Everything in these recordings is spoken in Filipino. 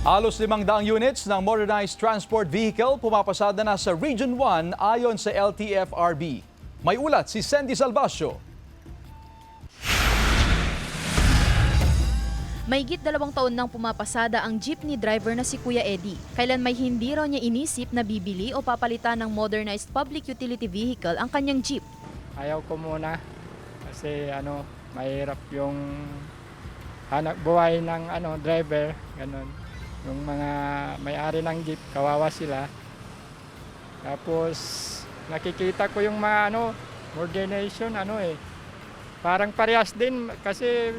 Halos 500 units ng modernized transport vehicle pumapasada na sa Region 1 ayon sa LTFRB. May ulat si Sandy Salvacio. Mahigit 2 taon nang pumapasada ang jeepney driver na si Kuya Eddie. Kailan may hindi raw niya inisip na bibili o papalitan ng modernized public utility vehicle ang kanyang jeep. Ayaw ko muna kasi mahirap yung hanap buhay ng driver, ganun. Yung mga may-ari ng jeep, kawawa sila. Tapos nakikita ko yung mga modernization parang parehas din kasi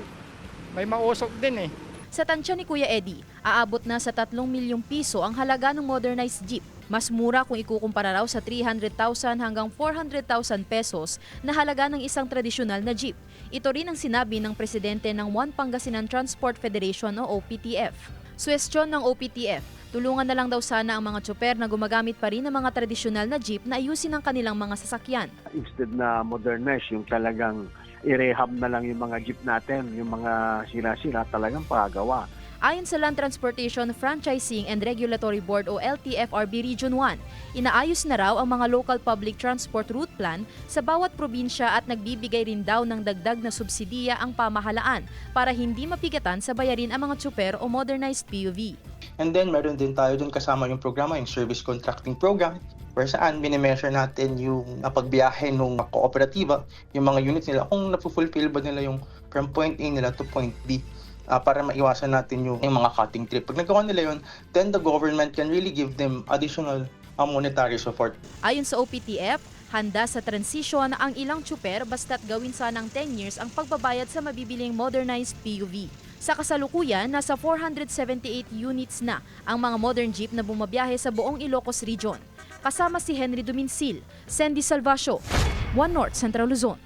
may mausok din eh. Sa tansya ni Kuya Eddie, aabot na sa 3 milyong piso ang halaga ng modernized jeep. Mas mura kung ikukumpara raw sa 300,000 hanggang 400,000 pesos na halaga ng isang tradisyonal na jeep. Ito rin ang sinabi ng presidente ng One Pangasinan Transport Federation o OPTF. Suwestyon ng OPTF, tulungan na lang daw sana ang mga tsoper na gumagamit pa rin ng mga tradisyonal na jeep na ayusin ang kanilang mga sasakyan. Instead na modernize, yung talagang i-rehab na lang yung mga jeep natin, yung mga sira-sira talagang pagawa. Ayon sa Land Transportation Franchising and Regulatory Board o LTFRB Region 1, inaayos na raw ang mga local public transport route plan sa bawat probinsya at nagbibigay rin daw ng dagdag na subsidiya ang pamahalaan para hindi mapigatan sa bayarin ang mga tsuper o modernized PUV. And then meron din tayo dun kasama yung programa, yung service contracting program, where saan minimeasure natin yung pagbiyahe ng kooperatiba, yung mga units nila, kung napufulfill ba nila yung from point A nila to point B. Para maiwasan natin yung mga cutting trip. Pag nagawa nila yun, then the government can really give them additional monetary support. Ayon sa OPTF, handa sa transition ang ilang tsuper basta't gawin sanang 10 years ang pagbabayad sa mabibiling modernized PUV. Sa kasalukuyan, nasa 478 units na ang mga modern jeep na bumabiyahe sa buong Ilocos Region. Kasama si Henry Duminsil, Sandy Salvacio, One North Central Luzon.